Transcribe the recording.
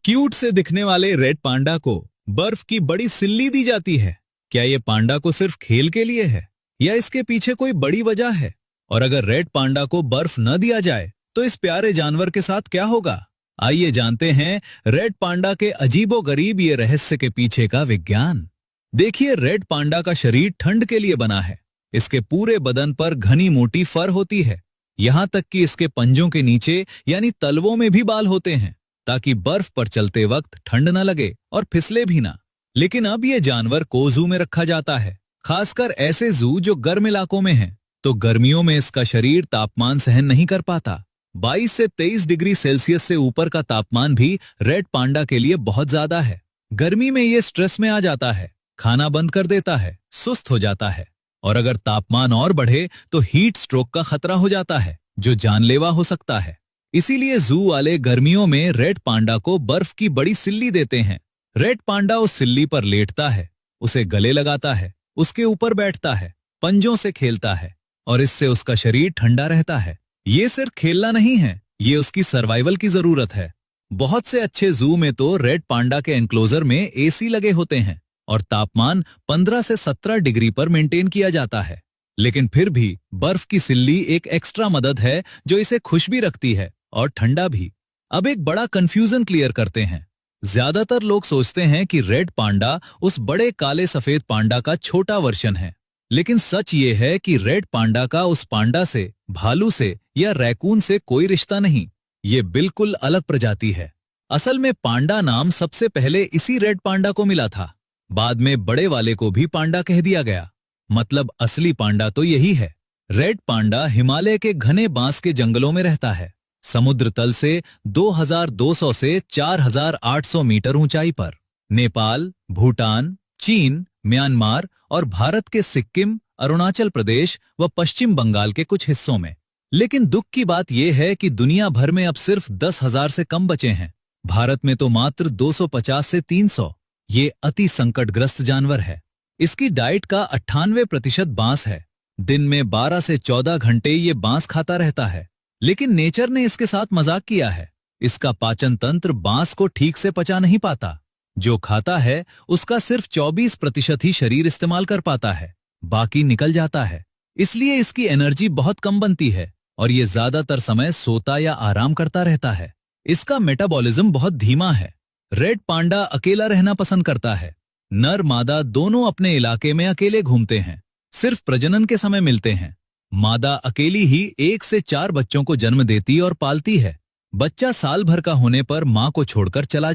Cute से दिखने वाले रेड पांडा को बर्फ की बड़ी सिल्ली दी जाती है। क्या ये पांडा को सिर्फ खेल के लिए है या इसके पीछे कोई बड़ी वजह है? और अगर रेड पांडा को बर्फ न दिया जाए तो इस प्यारे जानवर के साथ क्या होगा? आइए जानते हैं रेड पांडा के अजीबोगरीब ये रहस्य के पीछे का विज्ञान। देखिए, रेड पांडा का शरीर ठंड के लिए बना है। इसके पूरे बदन पर घनी मोटी फर होती है। यहां तक कि इसके पंजों के नीचे यानी तलवों में भी बाल होते हैं, ताकि बर्फ पर चलते वक्त ठंड न लगे और फिसले भी ना। लेकिन अब ये जानवर को जू में रखा जाता है, खासकर ऐसे जू जो गर्म इलाकों में हैं। तो गर्मियों में इसका शरीर तापमान सहन नहीं कर पाता। 22 से 23 डिग्री सेल्सियस से ऊपर का तापमान भी रेड पांडा के लिए बहुत ज्यादा है। गर्मी में ये स्ट्रेस में आ जाता है, खाना बंद कर देता है, सुस्त हो जाता है और अगर तापमान और बढ़े तो हीट स्ट्रोक का खतरा हो जाता है, जो जानलेवा हो सकता है। इसीलिए जू वाले गर्मियों में रेड पांडा को बर्फ की बड़ी सिल्ली देते हैं। रेड पांडा उस सिल्ली पर लेटता है, उसे गले लगाता है, उसके ऊपर बैठता है, पंजों से खेलता है और इससे उसका शरीर ठंडा रहता है। ये सिर्फ खेलना नहीं है, ये उसकी सर्वाइवल की जरूरत है। बहुत से अच्छे जू में तो रेड पांडा के एनक्लोजर में एसी लगे होते हैं और तापमान 15 से 17 डिग्री पर मेंटेन किया जाता है। लेकिन फिर भी बर्फ की सिल्ली एक एक्स्ट्रा मदद है जो इसे खुश भी रखती है और ठंडा भी। अब एक बड़ा कंफ्यूजन क्लियर करते हैं। ज्यादातर लोग सोचते हैं कि रेड पांडा उस बड़े काले सफेद पांडा का छोटा वर्जन है, लेकिन सच ये है कि रेड पांडा का उस पांडा से, भालू से या रैकून से कोई रिश्ता नहीं। ये बिल्कुल अलग प्रजाति है। असल में पांडा नाम सबसे पहले इसी रेड पांडा को मिला था। बाद में बड़े वाले को भी पांडा कह दिया गया। मतलब असली पांडा तो यही है। रेड पांडा हिमालय के घने बांस के जंगलों में रहता है, समुद्र तल से 2200 से 4800 मीटर ऊंचाई पर। नेपाल, भूटान, चीन, म्यांमार और भारत के सिक्किम, अरुणाचल प्रदेश व पश्चिम बंगाल के कुछ हिस्सों में। लेकिन दुख की बात यह है कि दुनिया भर में अब सिर्फ 10,000 से कम बचे हैं। भारत में तो मात्र 250 से 300। ये अति संकटग्रस्त जानवर है। इसकी डाइट का 98% बांस है। दिन में 12 से 14 घंटे ये बांस खाता रहता है। लेकिन नेचर ने इसके साथ मजाक किया है। इसका पाचन तंत्र बांस को ठीक से पचा नहीं पाता। जो खाता है उसका सिर्फ 24% ही शरीर इस्तेमाल कर पाता है, बाकी निकल जाता है। इसलिए इसकी एनर्जी बहुत कम बनती है और ये ज्यादातर समय सोता या आराम करता रहता है। इसका मेटाबॉलिज्म बहुत धीमा है। रेड पांडा अकेला रहना पसंद करता है। नर मादा दोनों अपने इलाके में अकेले घूमते हैं, सिर्फ प्रजनन के समय मिलते हैं। मादा अकेली ही 1 से 4 बच्चों को जन्म देती और पालती है। बच्चा साल भर का होने पर मां को छोड़कर चला